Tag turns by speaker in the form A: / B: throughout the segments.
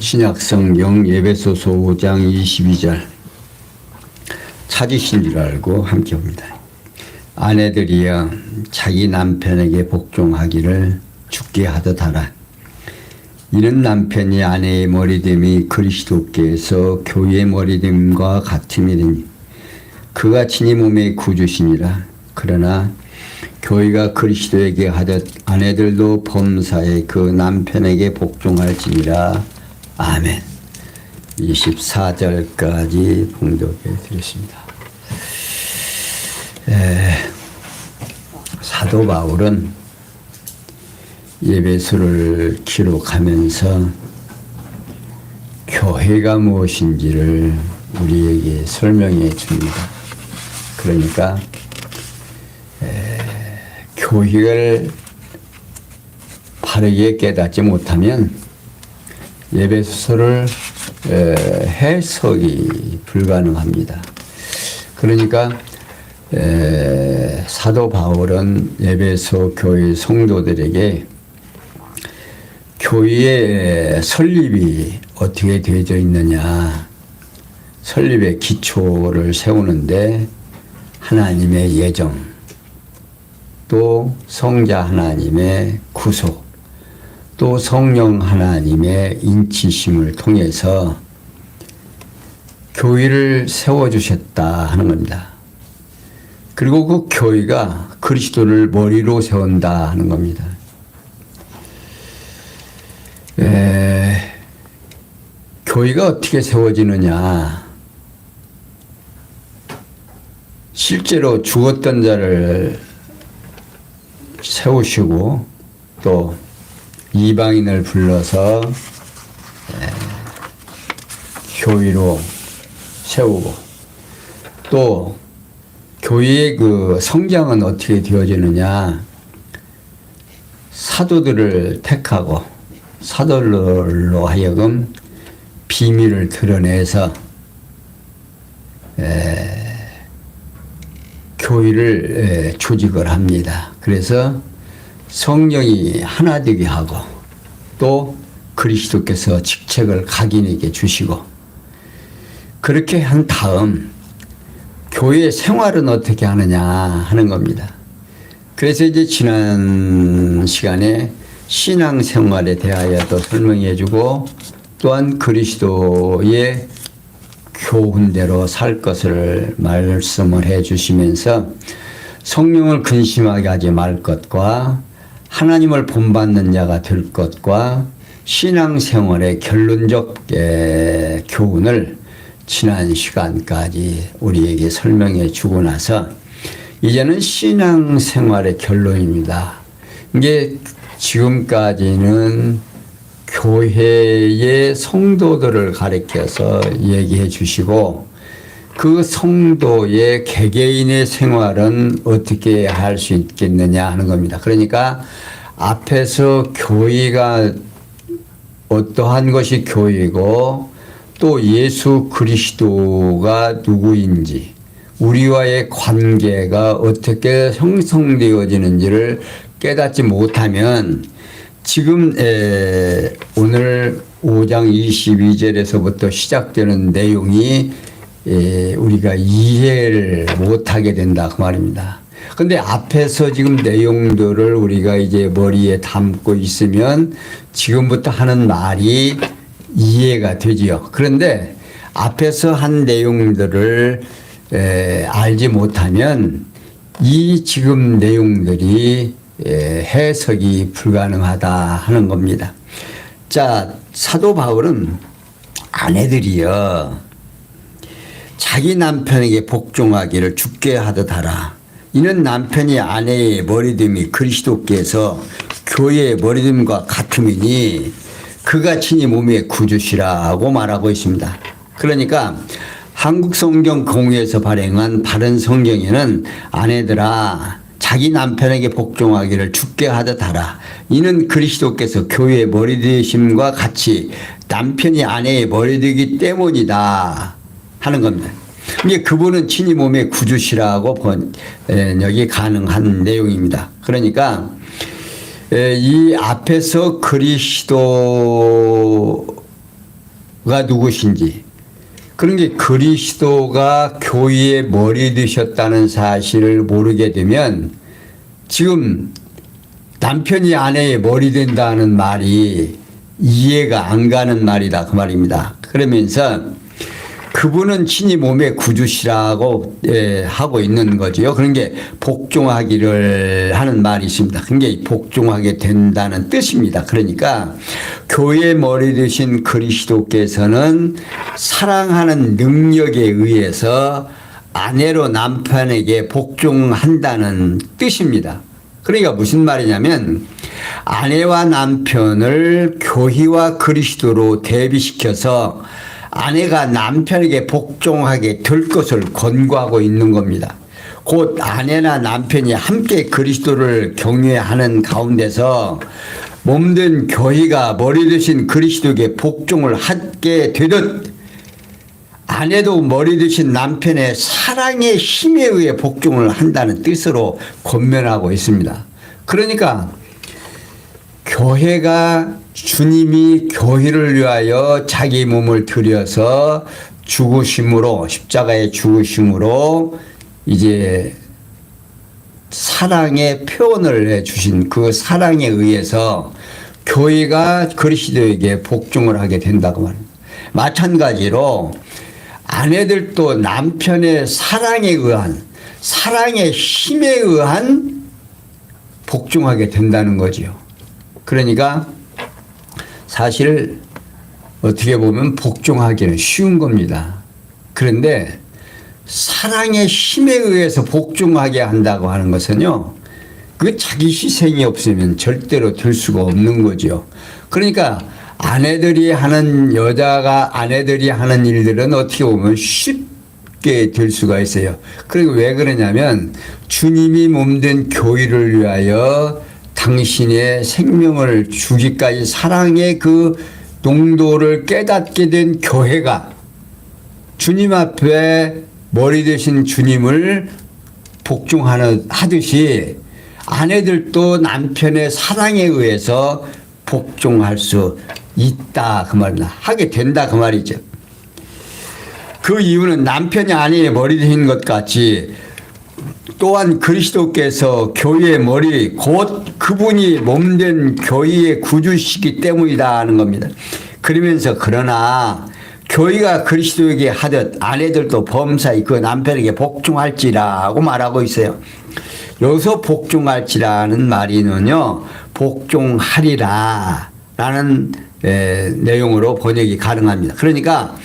A: 신약성경 에베소서 5장 22절 찾으신 줄 알고 함께 봅니다. 아내들이여 자기 남편에게 복종하기를 주께 하듯 하라. 이는 남편이 아내의 머리됨이 그리스도께서 교회의 머리됨과 같음이니 그가 친히 몸의 구주시니라. 그러나 교회가 그리스도에게 하듯 아내들도 범사에 그 남편에게 복종할지니라. 아멘. 24절까지 봉독해 드렸습니다. 사도 바울은 에베소를 기록하면서 교회가 무엇인지를 우리에게 설명해 줍니다. 그러니까 교회를 바르게 깨닫지 못하면 에베소서를 해석이 불가능합니다. 그러니까 사도 바울은 에베소 교회 성도들에게 교회의 설립이 어떻게 되어져 있느냐, 설립의 기초를 세우는데 하나님의 예정, 또 성자 하나님의 구속, 또 성령 하나님의 인치심을 통해서 교회를 세워주셨다 하는 겁니다. 그리고 그 교회가 그리스도를 머리로 세운다 하는 겁니다. 교회가 어떻게 세워지느냐, 실제로 죽었던 자를 세우시고 또 이방인을 불러서 교회로 세우고, 또 교회의 그 성장은 어떻게 되어지느냐, 사도들을 택하고 사도들로 하여금 비밀을 드러내서 교회를 조직을 합니다. 그래서 성령이 하나 되게 하고 또 그리스도께서 직책을 각인에게 주시고, 그렇게 한 다음 교회 생활은 어떻게 하느냐 하는 겁니다. 그래서 이제 지난 시간에 신앙생활에 대하여도 설명해 주고, 또한 그리스도의 교훈대로 살 것을 말씀을 해 주시면서 성령을 근심하게 하지 말 것과 하나님을 본받는 자가 될 것과 신앙생활의 결론적 교훈을 지난 시간까지 우리에게 설명해 주고 나서 이제는 신앙생활의 결론입니다. 이게 지금까지는 교회의 성도들을 가리켜서 얘기해 주시고, 그 성도의 개개인의 생활은 어떻게 할 수 있겠느냐 하는 겁니다. 그러니까 앞에서 교회가 어떠한 것이 교회고 또 예수 그리스도가 누구인지, 우리와의 관계가 어떻게 형성되어지는지를 깨닫지 못하면 지금 오늘 5장 22절에서부터 시작되는 내용이 우리가 이해를 못하게 된다 그 말입니다. 그런데 앞에서 지금 내용들을 우리가 이제 머리에 담고 있으면 지금부터 하는 말이 이해가 되지요. 그런데 앞에서 한 내용들을 알지 못하면 이 지금 내용들이 해석이 불가능하다 하는 겁니다. 자, 사도 바울은 아내들이여 자기 남편에게 복종하기를 주께 하듯 하라. 이는 남편이 아내의 머리됨이 그리스도께서 교회의 머리됨과 같음이니 그가 친히 몸의 구주시라고 말하고 있습니다. 그러니까 한국 성경 공의에서 발행한 바른 성경에는 아내들아 자기 남편에게 복종하기를 주께 하듯 하라. 이는 그리스도께서 교회의 머리 되심과 같이 남편이 아내의 머리 되기 때문이다 하는 겁니다. 이게 그분은 친히 몸의 구주시라고 번역이 가능한 내용입니다. 그러니까 이 앞에서 그리스도의 그가 누구신지, 그런 게 그리스도가 교회의 머리 되셨다는 사실을 모르게 되면 지금 남편이 아내의 머리 된다는 말이 이해가 안 가는 말이다 그 말입니다. 그러면서 그분은 친히 몸의 구주시라고 하고 있는 거지요. 그런 게 복종하기를 하는 말이 있습니다. 그런 게 복종하게 된다는 뜻입니다. 그러니까 교회의 머리 되신 그리스도께서는 사랑하는 능력에 의해서 아내로 남편에게 복종한다는 뜻입니다. 그러니까 무슨 말이냐면 아내와 남편을 교회와 그리스도로 대비시켜서 아내가 남편에게 복종하게 될 것을 권고하고 있는 겁니다. 곧 아내나 남편이 함께 그리스도를 경외하는 가운데서 몸된 교회가 머리 되신 그리스도에게 복종을 하게 되듯 아내도 머리 되신 남편의 사랑의 힘에 의해 복종을 한다는 뜻으로 권면하고 있습니다. 그러니까 교회가 주님이 교회를 위하여 자기 몸을 들여서 죽으심으로 십자가의 죽으심으로 이제 사랑의 표현을 해주신 그 사랑에 의해서 교회가 그리스도에게 복종을 하게 된다고 말합니다. 마찬가지로 아내들도 남편의 사랑에 의한 사랑의 힘에 의한 복종하게 된다는 거지요. 그러니까 사실 어떻게 보면 복종하기는 쉬운 겁니다. 그런데 사랑의 힘에 의해서 복종하게 한다고 하는 것은요, 그 자기 희생이 없으면 절대로 될 수가 없는 거죠. 그러니까 여자가 아내들이 하는 일들은 어떻게 보면 쉽게 될 수가 있어요. 그리고 왜 그러냐면 주님이 몸된 교회를 위하여 당신의 생명을 주기까지 사랑의 그 농도를 깨닫게 된 교회가 주님 앞에 머리 되신 주님을 복종하듯이 아내들도 남편의 사랑에 의해서 복종할 수 있다 그 말이다. 하게 된다 그 말이죠. 그 이유는 남편이 아내의 머리 되신 것 같이 또한 그리스도께서 교회의 머리 곧 그분이 몸된 교회의 구주시기 때문이다 하는 겁니다. 그러면서 그러나 교회가 그리스도에게 하듯 아내들도 범사히 그 남편에게 복종할지라고 말하고 있어요. 여기서 복종할지라는 말이는요, 복종하리라 라는 내용으로 번역이 가능합니다. 그러니까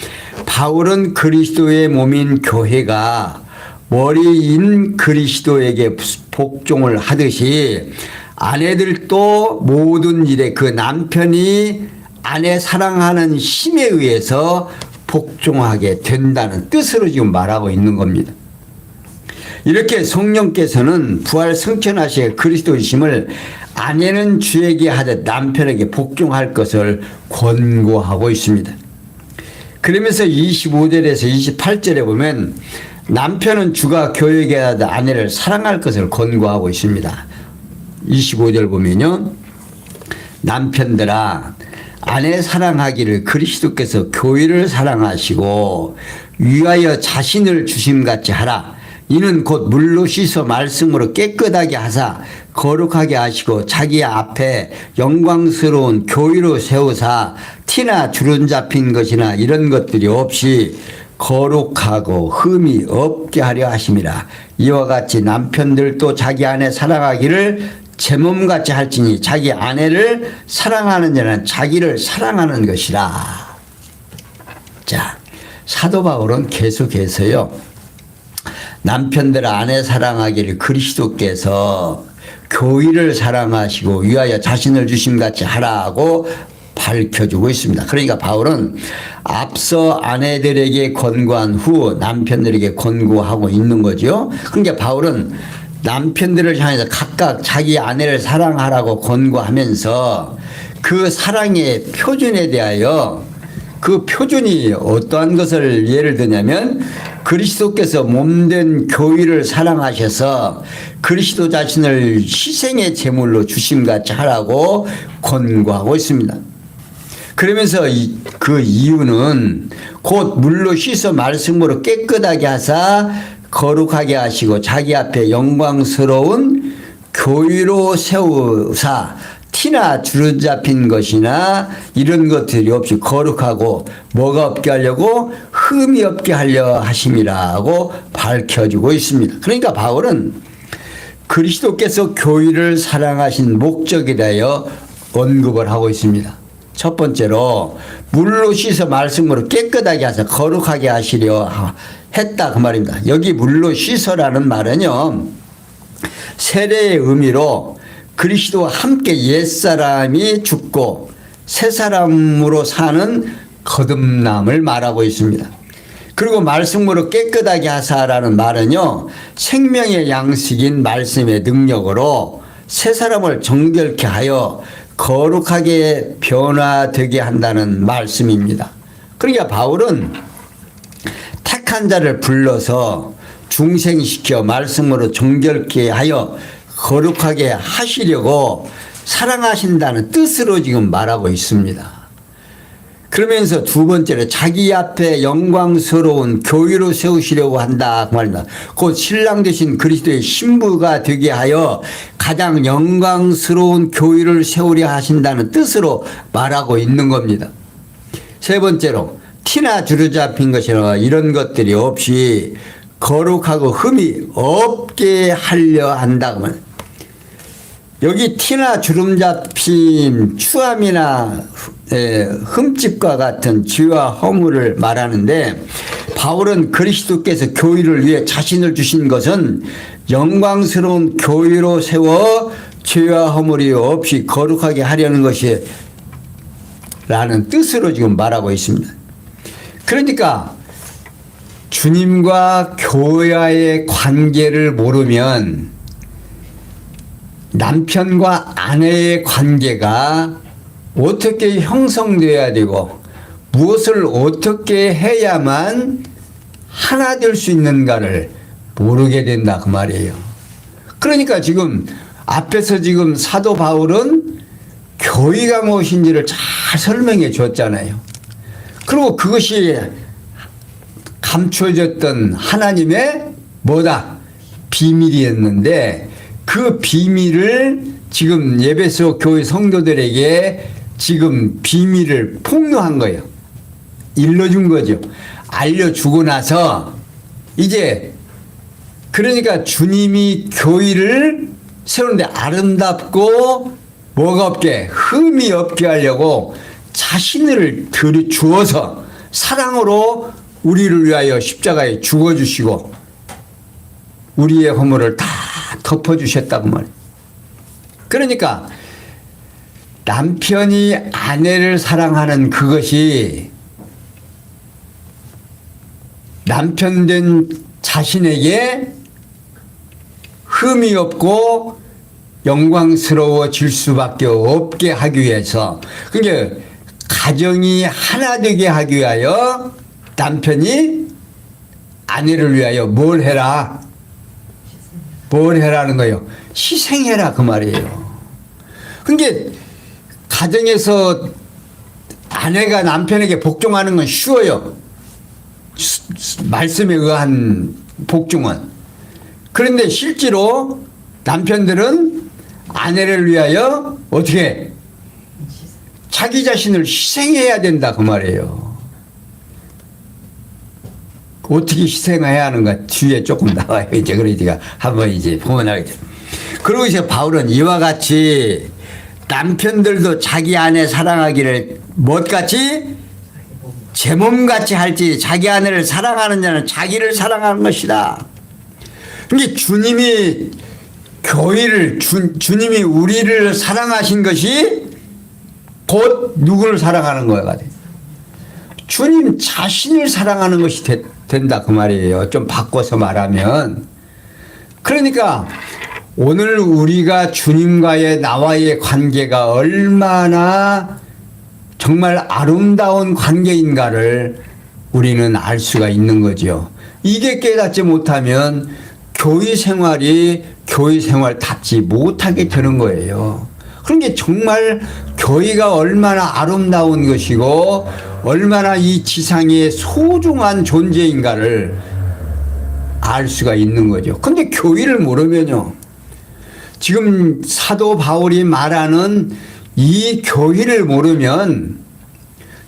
A: 바울은 그리스도의 몸인 교회가 머리인 그리스도에게 복종을 하듯이 아내들도 모든 일에 그 남편이 아내 사랑하는 힘에 의해서 복종하게 된다는 뜻으로 지금 말하고 있는 겁니다. 이렇게 성령께서는 부활 승천하시의 그리스도이심을 아내는 주에게 하듯 남편에게 복종할 것을 권고하고 있습니다. 그러면서 25절에서 28절에 보면 남편은 주가 교회에게 하듯 아내를 사랑할 것을 권고하고 있습니다. 25절 보면요, 남편들아 아내 사랑하기를 그리스도께서 교회를 사랑하시고 위하여 자신을 주심같이 하라. 이는 곧 물로 씻어 말씀으로 깨끗하게 하사 거룩하게 하시고 자기 앞에 영광스러운 교회로 세우사 티나 주름 잡힌 것이나 이런 것들이 없이 거룩하고 흠이 없게 하려 하심이라. 이와 같이 남편들도 자기 아내 사랑하기를 제 몸같이 할지니 자기 아내를 사랑하는 자는 자기를 사랑하는 것이라. 자, 사도 바울은 계속해서요, 남편들 아내 사랑하기를 그리스도께서 교회를 사랑하시고 위하여 자신을 주심같이 하라고 밝혀주고 있습니다. 그러니까 바울은 앞서 아내들에게 권고한 후 남편들에게 권고하고 있는 거죠. 그러니까 바울은 남편들을 향해서 각각 자기 아내를 사랑하라고 권고하면서 그 사랑의 표준에 대하여 그 표준이 어떠한 것을 예를 드냐면 그리스도께서 몸된 교회를 사랑하셔서 그리스도 자신을 희생의 제물로 주심같이 하라고 권고하고 있습니다. 그러면서 그 이유는 곧 물로 씻어 말씀으로 깨끗하게 하사 거룩하게 하시고 자기 앞에 영광스러운 교회로 세우사 티나 주름 잡힌 것이나 이런 것들이 없이 거룩하고 뭐가 없게 하려고 흠이 없게 하려 하심이라고 밝혀주고 있습니다. 그러니까 바울은 그리스도께서 교회를 사랑하신 목적에 대하여 언급을 하고 있습니다. 첫 번째로 물로 씻어 말씀으로 깨끗하게 하사 거룩하게 하시려 했다 그 말입니다. 여기 물로 씻어라는 말은요, 세례의 의미로 그리스도와 함께 옛사람이 죽고 새 사람으로 사는 거듭남을 말하고 있습니다. 그리고 말씀으로 깨끗하게 하사라는 말은요, 생명의 양식인 말씀의 능력으로 새 사람을 정결케 하여 거룩하게 변화되게 한다는 말씀입니다. 그러니까 바울은 택한 자를 불러서 중생시켜 말씀으로 정결케 하여 거룩하게 하시려고 사랑하신다는 뜻으로 지금 말하고 있습니다. 그러면서 두 번째로 자기 앞에 영광스러운 교회로 세우시려고 한다 그 말입니다. 곧 신랑 되신 그리스도의 신부가 되게 하여 가장 영광스러운 교회를 세우려 하신다는 뜻으로 말하고 있는 겁니다. 세 번째로 티나 주름 잡힌 것이나 이런 것들이 없이 거룩하고 흠이 없게 하려 한다 그 말입니다. 여기 티나 주름 잡힘, 추함이나 흠집과 같은 죄와 허물을 말하는데, 바울은 그리스도께서 교회를 위해 자신을 주신 것은 영광스러운 교회로 세워 죄와 허물이 없이 거룩하게 하려는 것이 라는 뜻으로 지금 말하고 있습니다. 그러니까 주님과 교회와의 관계를 모르면 남편과 아내의 관계가 어떻게 형성되어야 되고 무엇을 어떻게 해야만 하나 될 수 있는가를 모르게 된다 그 말이에요. 그러니까 지금 앞에서 지금 사도 바울은 교회가 무엇인지를 잘 설명해 줬잖아요. 그리고 그것이 감춰졌던 하나님의 뭐다? 비밀이었는데 그 비밀을 지금 에베소 교회 성도들에게 지금 비밀을 폭로한 거예요. 일러준 거죠. 알려주고 나서 이제 그러니까 주님이 교회를 세우는데 아름답고 뭐가 없게 흠이 없게 하려고 자신을 주어서 사랑으로 우리를 위하여 십자가에 죽어주시고 우리의 허물을 다 덮어주셨다고 말이에요. 그러니까 남편이 아내를 사랑하는 그것이 남편 된 자신에게 흠이 없고 영광스러워질 수밖에 없게 하기 위해서, 그러니까 가정이 하나 되게 하기 위하여 남편이 아내를 위하여 뭘 해라? 뭘 해라는 거예요? 희생해라 그 말이에요. 그러니까 가정에서 아내가 남편에게 복종하는 건 쉬워요. 말씀에 의한 복종은. 그런데 실제로 남편들은 아내를 위하여 어떻게 자기 자신을 희생해야 된다 그 말이에요. 어떻게 희생해야 하는가 뒤에 조금 나와요. 이제 그러니까 한번 이제 보면 알겠죠. 그리고 이제 바울은 이와 같이 남편들도 자기 아내 사랑하기를 뭐같이 제 몸같이 할지 자기 아내를 사랑하는 자는 자기를 사랑하는 것이다. 그러니까 주님이 교회를 주님이 우리를 사랑하신 것이 곧 누구를 사랑하는 거야? 주님 자신을 사랑하는 것이 된다 그 말이에요. 좀 바꿔서 말하면. 그러니까 오늘 우리가 주님과의 나와의 관계가 얼마나 정말 아름다운 관계인가를 우리는 알 수가 있는 거죠. 이게 깨닫지 못하면 교회 생활이 교회 생활답지 못하게 되는 거예요. 그러니까 정말 교회가 얼마나 아름다운 것이고 얼마나 이 지상에 소중한 존재인가를 알 수가 있는 거죠. 근데 교회를 모르면요, 지금 사도 바울이 말하는 이 교회를 모르면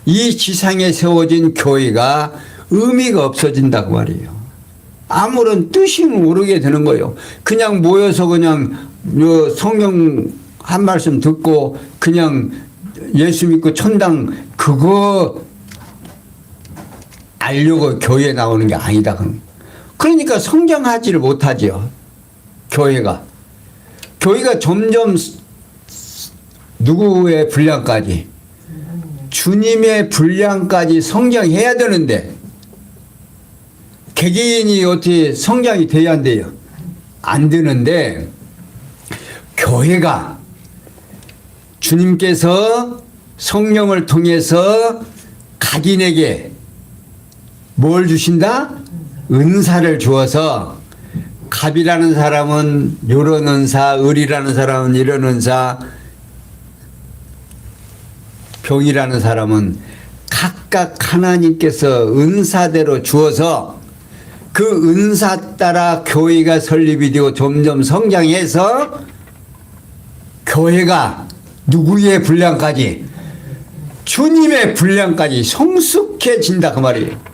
A: 이 지상에 세워진 교회가 의미가 없어진다고 말이에요. 아무런 뜻이 모르게 되는 거예요. 그냥 모여서 그냥 성경 한 말씀 듣고 그냥 예수 믿고 천당 그거 알려고 교회에 나오는 게 아니다. 그러니까 성장하지를 못하죠. 교회가 점점 누구의 분량까지, 주님의 분량까지 성장해야 되는데 개개인이 어떻게 성장이 돼야 안 돼요? 안 되는데 교회가 주님께서 성령을 통해서 각인에게 뭘 주신다? 은사를 주어서 갑이라는 사람은 요런 은사, 을이라는 사람은 이런 은사, 병이라는 사람은 각각 하나님께서 은사대로 주어서 그 은사 따라 교회가 설립이 되고 점점 성장해서 교회가 누구의 분량까지? 주님의 분량까지 성숙해진다 그 말이에요.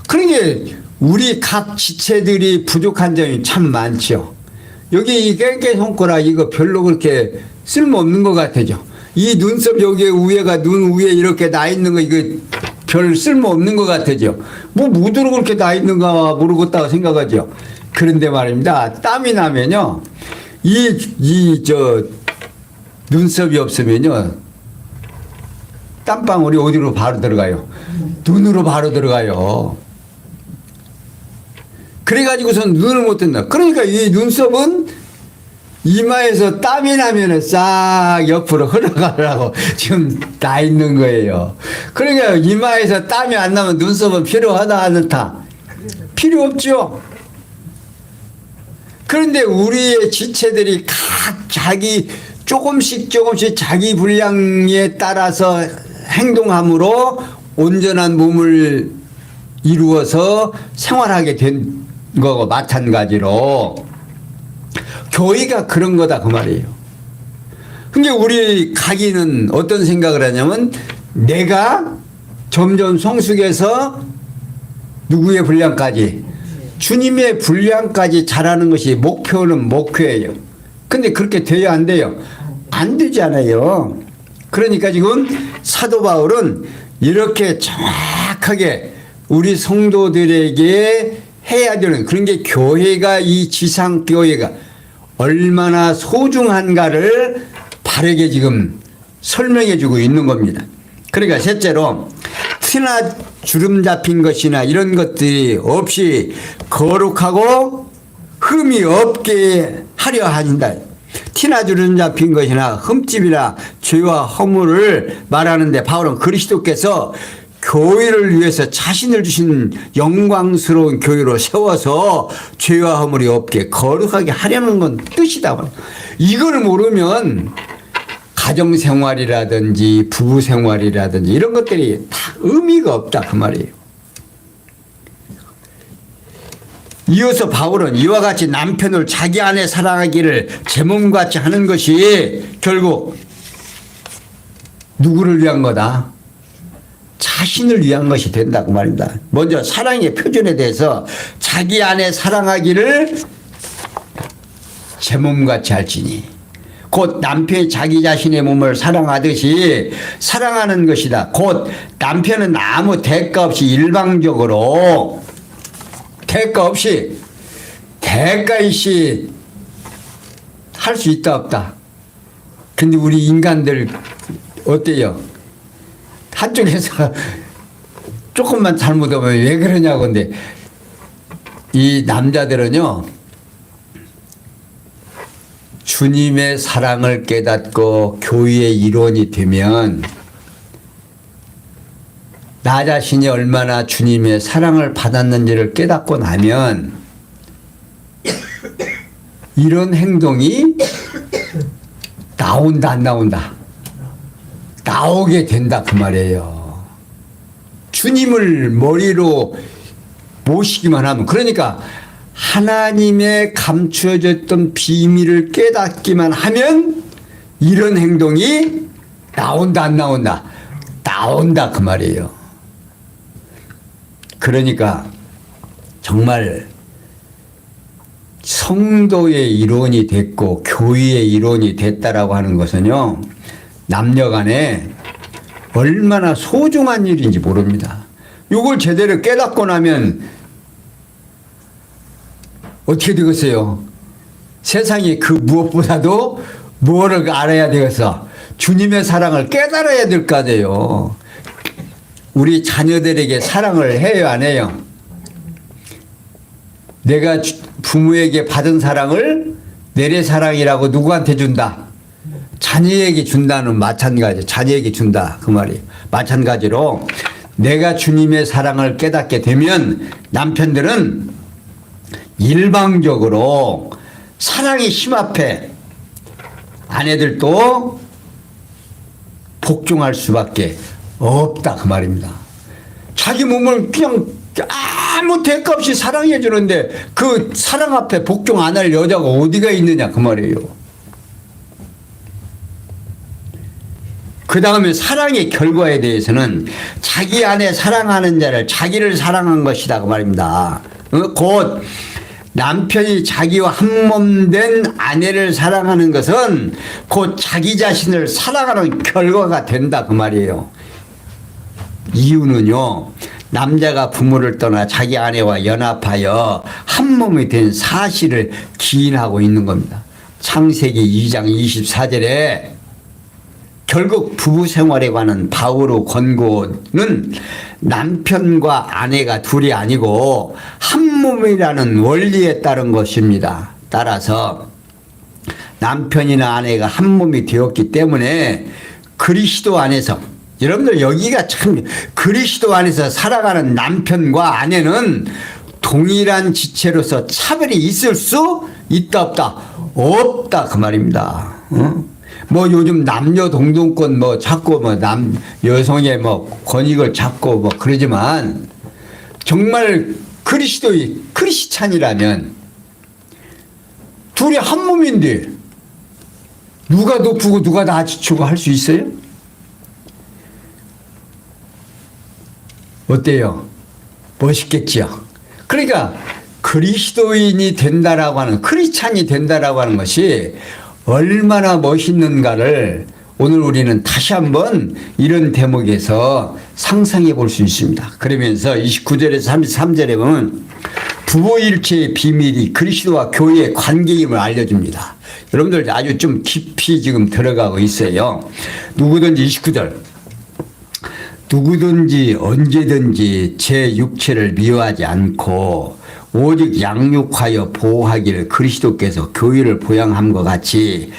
A: 그러니까 우리 각 지체들이 부족한 점이 참 많죠. 여기 이 깽깽 손가락 이거 별로 그렇게 쓸모없는 것 같아요. 이 눈썹 여기 위에가 눈 위에 이렇게 나 있는 거 이거 별 쓸모없는 것 같아요. 뭐 무드로 그렇게 나 있는가 모르겠다고 생각하죠. 그런데 말입니다. 땀이 나면요, 눈썹이 없으면요, 땀방울이 어디로 바로 들어가요? 눈으로 바로 들어가요. 그래가지고선 눈을 못 뜬다. 그러니까 이 눈썹은 이마에서 땀이 나면은 싹 옆으로 흘러가라고 지금 나 있는 거예요. 그러니까 이마에서 땀이 안 나면 눈썹은 필요하다 안 좋다? 필요 없죠. 그런데 우리의 지체들이 각 자기 조금씩 자기 분량에 따라서 행동함으로 온전한 몸을 이루어서 생활하게 된 거고 마찬가지로 교회가 그런 거다 그 말이에요. 그러니까 우리 각인은 어떤 생각을 하냐면 내가 점점 성숙해서 누구의 분량까지, 주님의 분량까지 자라는 것이 목표는 목표예요. 근데 그렇게 돼야 안 돼요? 안 되잖아요. 그러니까 지금 사도 바울은 이렇게 정확하게 우리 성도들에게 해야 되는, 그런 게 교회가, 이 지상 교회가 얼마나 소중한가를 바르게 지금 설명해 주고 있는 겁니다. 그러니까 셋째로 티나 주름 잡힌 것이나 이런 것들이 없이 거룩하고 흠이 없게 하려 한다. 티나 주름 잡힌 것이나 흠집이나 죄와 허물을 말하는데 바울은 그리스도께서 교회를 위해서 자신을 주신 영광스러운 교회로 세워서 죄와 허물이 없게 거룩하게 하려는 건 뜻이다. 이걸 모르면 가정생활이라든지 부부생활이라든지 이런 것들이 다 의미가 없다 그 말이에요. 이어서 바울은 이와 같이 남편을 자기 아내 사랑하기를 제 몸같이 하는 것이 결국 누구를 위한 거다? 자신을 위한 것이 된다고 말입니다. 먼저 사랑의 표준에 대해서 자기 아내 사랑하기를 제 몸같이 할지니 곧 남편이 자기 자신의 몸을 사랑하듯이 사랑하는 것이다. 곧 남편은 아무 대가 없이 일방적으로 대가 없이 할 수 있다 없다. 근데 우리 인간들 어때요? 한쪽에서 조금만 잘못하면 왜 그러냐고. 근데 이 남자들은요, 주님의 사랑을 깨닫고 교회의 일원이 되면 나 자신이 얼마나 주님의 사랑을 받았는지를 깨닫고 나면 이런 행동이 나온다 안 나온다? 나오게 된다 그 말이에요. 주님을 머리로 모시기만 하면, 그러니까 하나님의 감추어졌던 비밀을 깨닫기만 하면 이런 행동이 나온다 안 나온다? 나온다 그 말이에요. 그러니까 정말 성도의 일원이 됐고 교회의 일원이 됐다라고 하는 것은요, 남녀 간에 얼마나 소중한 일인지 모릅니다. 이걸 제대로 깨닫고 나면 어떻게 되겠어요? 세상에 그 무엇보다도 뭐를 알아야 되겠어? 주님의 사랑을 깨달아야 될 거 아니에요. 우리 자녀들에게 사랑을 해요, 안 해요? 내가 부모에게 받은 사랑을 내래 사랑이라고 누구한테 준다? 자녀에게 준다는 마찬가지. 자녀에게 준다 그 말이에요. 마찬가지로 내가 주님의 사랑을 깨닫게 되면 남편들은 일방적으로 사랑의 힘 앞에 아내들도 복종할 수밖에 없다 그 말입니다. 자기 몸을 그냥 아무 대가 없이 사랑해 주는데 그 사랑 앞에 복종 안 할 여자가 어디가 있느냐 그 말이에요. 그 다음에 사랑의 결과에 대해서는 자기 안에 사랑하는 자를 자기를 사랑한 것이다 그 말입니다. 곧 남편이 자기와 한몸된 아내를 사랑하는 것은 곧 자기 자신을 사랑하는 결과가 된다 그 말이에요. 이유는요, 남자가 부모를 떠나 자기 아내와 연합하여 한몸이 된 사실을 기인하고 있는 겁니다. 창세기 2장 24절에 결국 부부 생활에 관한 바울의 권고는 남편과 아내가 둘이 아니고 한 몸이라는 원리에 따른 것입니다. 따라서 남편이나 아내가 한 몸이 되었기 때문에 그리스도 안에서, 여러분들 여기가 참, 그리스도 안에서 살아가는 남편과 아내는 동일한 지체로서 차별이 있을 수 있다 없다? 없다 그 말입니다. 뭐 요즘 남녀 동등권 뭐 찾고 뭐 여성의 뭐 권익을 찾고 뭐 그러지만 정말 그리스도의 크리스찬이라면 둘이 한 몸인데 누가 높고 누가 낮추고 할 수 있어요? 어때요? 멋있겠지요? 그러니까 그리스도인이 된다라고 하는, 크리스찬이 된다라고 하는 것이 얼마나 멋있는가를 오늘 우리는 다시 한번 이런 대목에서 상상해 볼 수 있습니다. 그러면서 29절에서 33절에 보면 부부일체의 비밀이 그리스도와 교회의 관계임을 알려줍니다. 여러분들 아주 좀 깊이 지금 들어가고 있어요. 누구든지 29절, 누구든지 언제든지 제 육체를 미워하지 않고 오직 양육하여 보호하기를 그리스도께서 교회를 보양함과 같이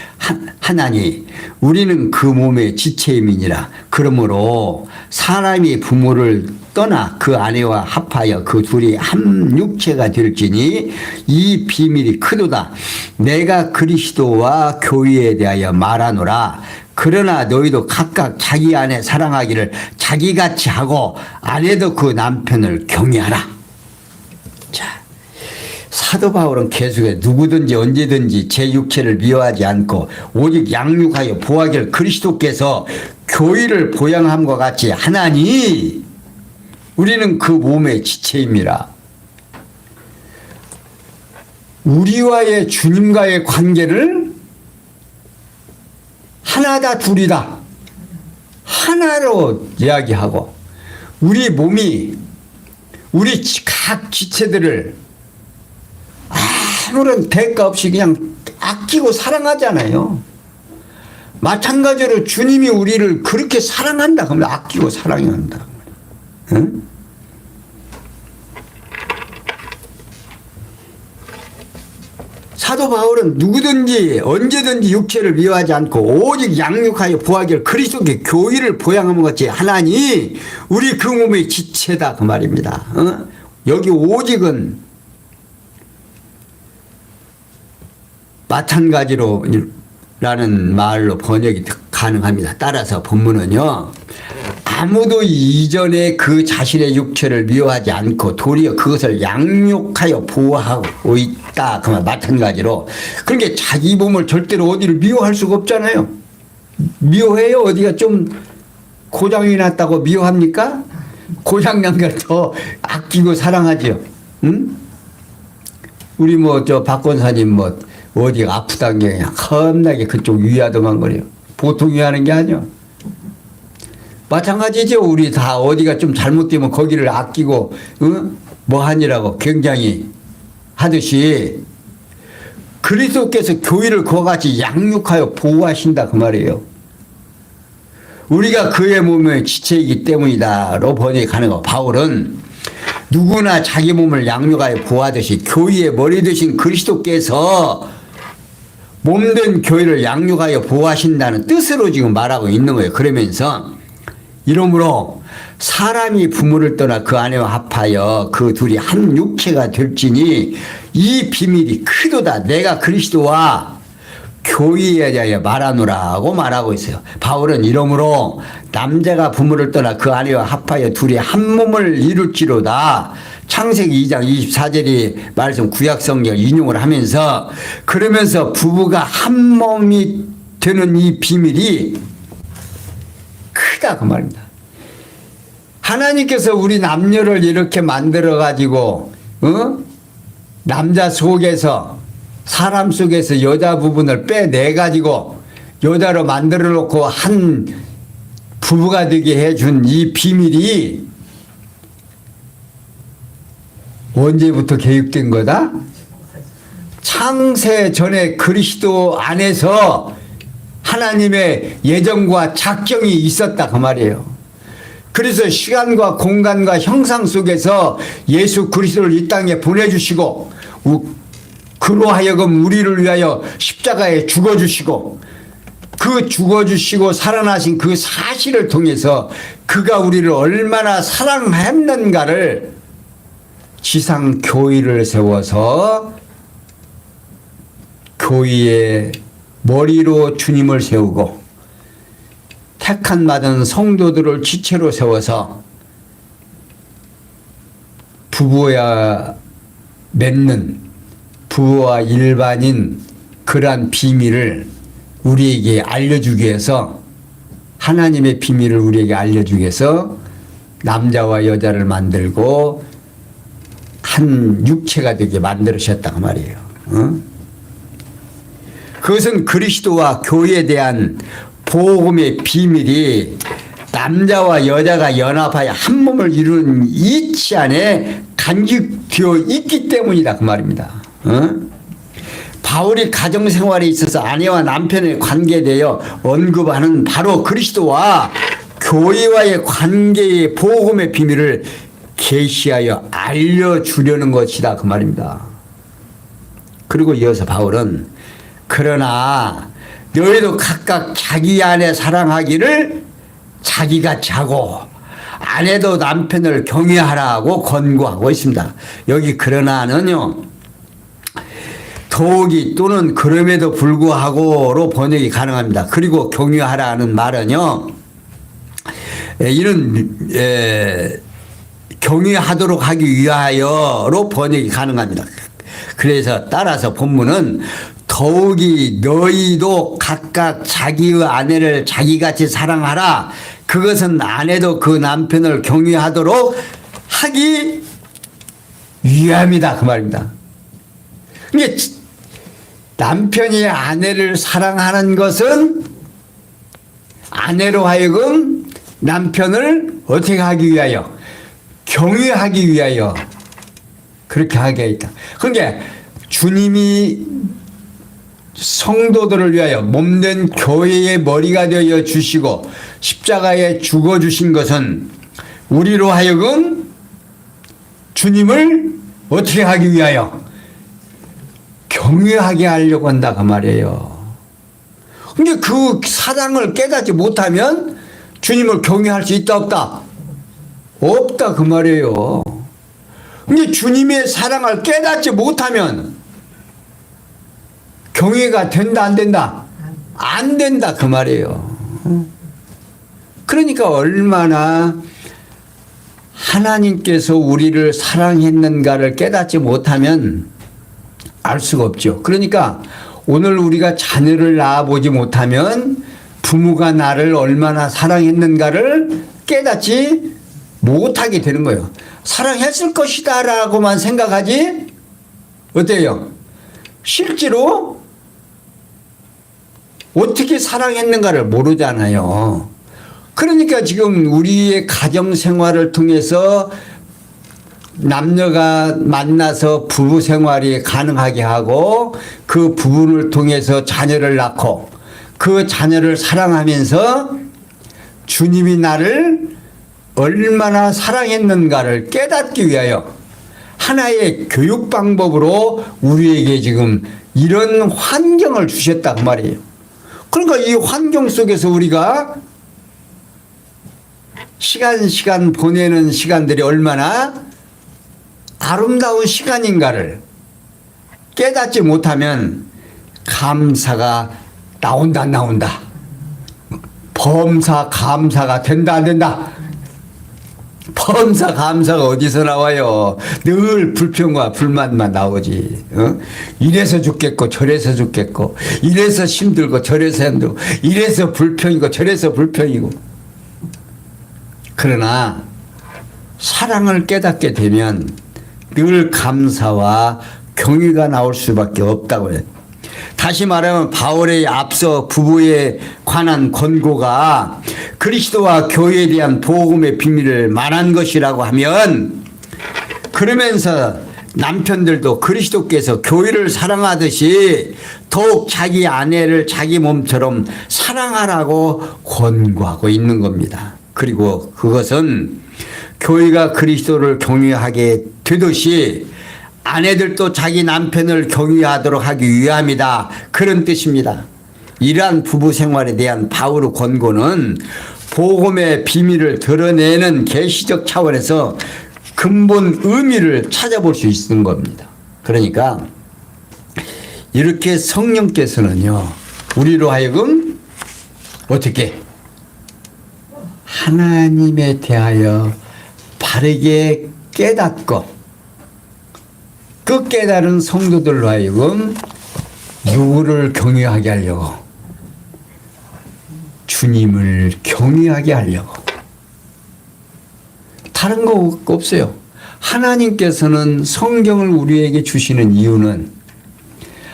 A: 하나니 우리는 그 몸의 지체임이니라. 그러므로 사람이 부모를 떠나 그 아내와 합하여 그 둘이 한 육체가 될지니 이 비밀이 크도다. 내가 그리스도와 교회에 대하여 말하노라. 그러나 너희도 각각 자기 아내 사랑하기를 자기같이 하고 아내도 그 남편을 경외하라. 자, 사도 바울은 계속해서 누구든지 언제든지 제 육체를 미워하지 않고 오직 양육하여 보호하기를 그리스도께서 교회를 보양함과 같이 하나니 우리는 그 몸의 지체입니다. 우리와의 주님과의 관계를 하나다 둘이다 하나로 이야기하고 우리 몸이 우리 각 지체들을 아무런 대가 없이 그냥 아끼고 사랑하잖아요. 마찬가지로 주님이 우리를 그렇게 사랑한다 그러면 아끼고 사랑해야 한다. 응? 사도 바울은 누구든지 언제든지 육체를 미워하지 않고 오직 양육하여 보호하기를 그리스도께 교회를 보양함과 같이 하나니 우리 그 몸의 지체다 그 말입니다. 여기 오직은 마찬가지로 라는 말로 번역이 가능합니다. 따라서 본문은요, 아무도 이전에 그 자신의 육체를 미워하지 않고 도리어 그것을 양육하여 보호하고 있다. 그 말 마찬가지로. 그러니까 자기 몸을 절대로 어디를 미워할 수가 없잖아요. 미워해요? 어디가 좀 고장이 났다고 미워합니까? 고장 난 걸 더 아끼고 사랑하죠. 응? 우리 박 권사님 어디가 아프다는 게 그냥 겁나게 그쪽 위하더만 거려요. 보통 위하는 게 아니야. 마찬가지죠. 우리 다 어디가 좀 잘못되면 거기를 아끼고 뭐 하니라고 굉장히 하듯이 그리스도께서 교회를 그와 같이 양육하여 보호하신다 그 말이에요. 우리가 그의 몸의 지체이기 때문이다로 번역이 가능하고, 바울은 누구나 자기 몸을 양육하여 보호하듯이 교회의 머리 되신 그리스도께서 몸된 교회를 양육하여 보호하신다는 뜻으로 지금 말하고 있는 거예요. 그러면서 이러므로 사람이 부모를 떠나 그 아내와 합하여 그 둘이 한 육체가 될지니 이 비밀이 크도다. 내가 그리스도와 교회에 대하여 말하노라고 말하고 있어요. 바울은 이러므로 남자가 부모를 떠나 그 아내와 합하여 둘이 한 몸을 이룰지로다. 창세기 2장 24절이 말씀 구약성경 인용을 하면서, 그러면서 부부가 한 몸이 되는 이 비밀이 크다 그 말입니다. 하나님께서 우리 남녀를 이렇게 만들어 가지고 남자 속에서, 사람 속에서 여자 부분을 빼내 가지고 여자로 만들어 놓고 한 부부가 되게 해준 이 비밀이 언제부터 계획된 거다? 창세 전에 그리스도 안에서 하나님의 예정과 작정이 있었다 그 말이에요. 그래서 시간과 공간과 형상 속에서 예수 그리스도를 이 땅에 보내주시고, 그로 하여금 우리를 위하여 십자가에 죽어주시고, 그 죽어주시고 살아나신 그 사실을 통해서 그가 우리를 얼마나 사랑했는가를 지상 교회를 세워서 교회의 머리로 주님을 세우고, 택한 받은 성도들을 지체로 세워서 부부야 맺는, 부부와 일반인 그러한 비밀을 우리에게 알려주기 위해서, 하나님의 비밀을 우리에게 알려주기 위해서 남자와 여자를 만들고 한 육체가 되게 만들으셨다 그 말이에요. 그것은 그리스도와 교회에 대한 복음의 비밀이 남자와 여자가 연합하여 한 몸을 이루는 이치 안에 간직되어 있기 때문이다 그 말입니다. 바울이 가정생활에 있어서 아내와 남편의 관계에 대하여 언급하는 바로 그리스도와 교회와의 관계의 복음의 비밀을 계시하여 알려주려는 것이다 그 말입니다. 그리고 이어서 바울은 그러나 너희도 각각 자기 아내 사랑하기를 자기같이 하고 아내도 남편을 경외하라고 권고하고 있습니다. 여기 그러나는요, 더욱이 또는 그럼에도 불구하고로 번역이 가능합니다. 그리고 경외하라는 말은요, 이런 경외하도록 하기 위하여로 번역이 가능합니다. 그래서 따라서 본문은 더욱이 너희도 각각 자기의 아내를 자기같이 사랑하라. 그것은 아내도 그 남편을 경외하도록 하기 위함이다 그 말입니다. 그러니까 남편이 아내를 사랑하는 것은 아내로 하여금 남편을 어떻게 하기 위하여? 경외하기 위하여 그렇게 하게 있다. 그러니까 주님이 성도들을 위하여 몸된 교회의 머리가 되어 주시고 십자가에 죽어 주신 것은 우리로 하여금 주님을 어떻게 하기 위하여? 경외하게 하려고 한다 그 말이에요. 근데 그 사랑을 깨닫지 못하면 주님을 경외할 수 있다 없다? 없다 그 말이에요. 근데 주님의 사랑을 깨닫지 못하면 경외가 된다 안 된다? 안 된다 그 말이에요. 그러니까 얼마나 하나님께서 우리를 사랑했는가를 깨닫지 못하면 알 수가 없죠. 그러니까 오늘 우리가 자녀를 낳아보지 못하면 부모가 나를 얼마나 사랑했는가를 깨닫지 못하게 되는 거예요. 사랑했을 것이다 라고만 생각하지 어때요? 실제로 어떻게 사랑했는가를 모르잖아요. 그러니까 지금 우리의 가정 생활을 통해서 남녀가 만나서 부부 생활이 가능하게 하고 그 부부를 통해서 자녀를 낳고 그 자녀를 사랑하면서 주님이 나를 얼마나 사랑했는가를 깨닫기 위하여 하나의 교육 방법으로 우리에게 지금 이런 환경을 주셨다 그 말이에요. 그러니까 이 환경 속에서 우리가 시간 보내는 시간들이 얼마나 아름다운 시간인가를 깨닫지 못하면 감사가 나온다. 범사 감사가 된다 안 된다. 범사 감사가 어디서 나와요? 늘 불평과 불만만 나오지. 이래서 죽겠고 저래서 죽겠고 이래서 힘들고 저래서 힘들고 이래서 불평이고 저래서 불평이고. 그러나 사랑을 깨닫게 되면 늘 감사와 경의가 나올 수밖에 없다고 해요. 다시 말하면 바울의 앞서 부부에 관한 권고가 그리스도와 교회에 대한 복음의 비밀을 말한 것이라고 하면 그러면서 남편들도 그리스도께서 교회를 사랑하듯이 더욱 자기 아내를 자기 몸처럼 사랑하라고 권고하고 있는 겁니다. 그리고 그것은 교회가 그리스도를 경외하게 되듯이 아내들도 자기 남편을 경외하도록 하기 위함이다. 그런 뜻입니다. 이러한 부부 생활에 대한 바울의 권고는 복음의 비밀을 드러내는 계시적 차원에서 근본 의미를 찾아볼 수 있는 겁니다. 그러니까 이렇게 성령께서는요, 우리로 하여금 어떻게 하나님에 대하여 바르게 깨닫고 그 깨달은 성도들로 하여금 누구를 경외하게 하려고? 주님을 경외하게 하려고. 다른 거 없어요. 하나님께서는 성경을 우리에게 주시는 이유는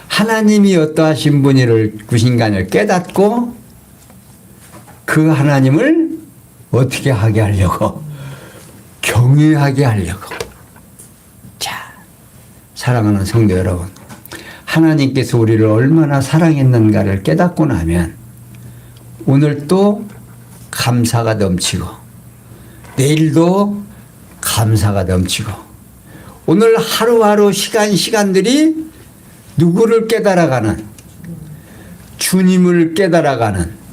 A: 하나님이 어떠하신 분이신가를 깨닫고 그 하나님을 어떻게 하게 하려고? 경외하게 하려고. 자, 사랑하는 성도 여러분, 하나님께서 우리를 얼마나 사랑했는가를 깨닫고 나면 오늘 또 감사가 넘치고 내일도 감사가 넘치고 오늘 하루하루 시간들이 누구를 깨달아가는, 주님을 깨달아가는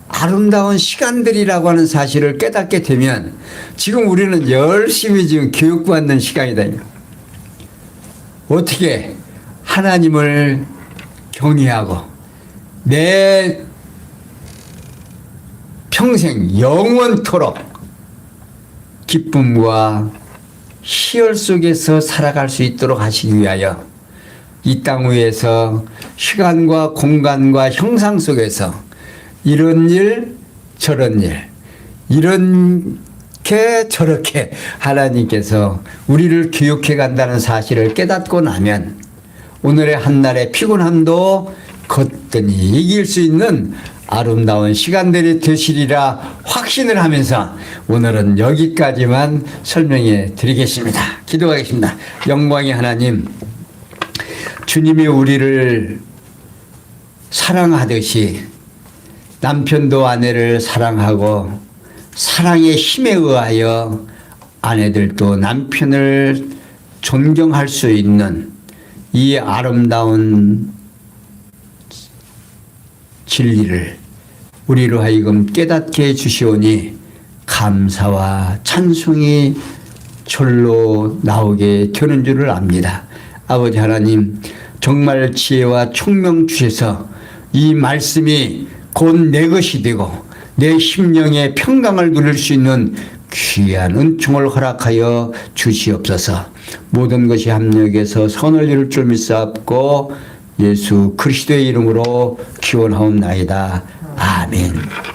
A: 아름다운 시간들이라고 하는 사실을 깨닫게 되면 지금 우리는 열심히 지금 교육받는 시간이다. 어떻게 하나님을 경외하고 내 평생 영원토록 기쁨과 희열 속에서 살아갈 수 있도록 하시기 위하여 이 땅 위에서 시간과 공간과 형상 속에서 이런 일 저런 일 이렇게 저렇게 하나님께서 우리를 교육해 간다는 사실을 깨닫고 나면 오늘의 한날의 피곤함도 거뜬히 이길 수 있는 아름다운 시간들이 되시리라 확신을 하면서 오늘은 여기까지만 설명해 드리겠습니다. 기도하겠습니다. 영광의 하나님, 주님이 우리를 사랑하듯이 남편도 아내를 사랑하고 사랑의 힘에 의하여 아내들도 남편을 존경할 수 있는 이 아름다운 진리를 우리로 하여금 깨닫게 해주시오니 감사와 찬송이 절로 나오게 되는 줄을 압니다. 아버지 하나님, 정말 지혜와 총명 주셔서 이 말씀이 곧 내 것이 되고 내 심령의 평강을 누릴 수 있는 귀한 은총을 허락하여 주시옵소서. 모든 것이 합력해서 선을 이룰 줄 믿사옵고 예수 그리스도의 이름으로 기원하옵나이다. 아멘.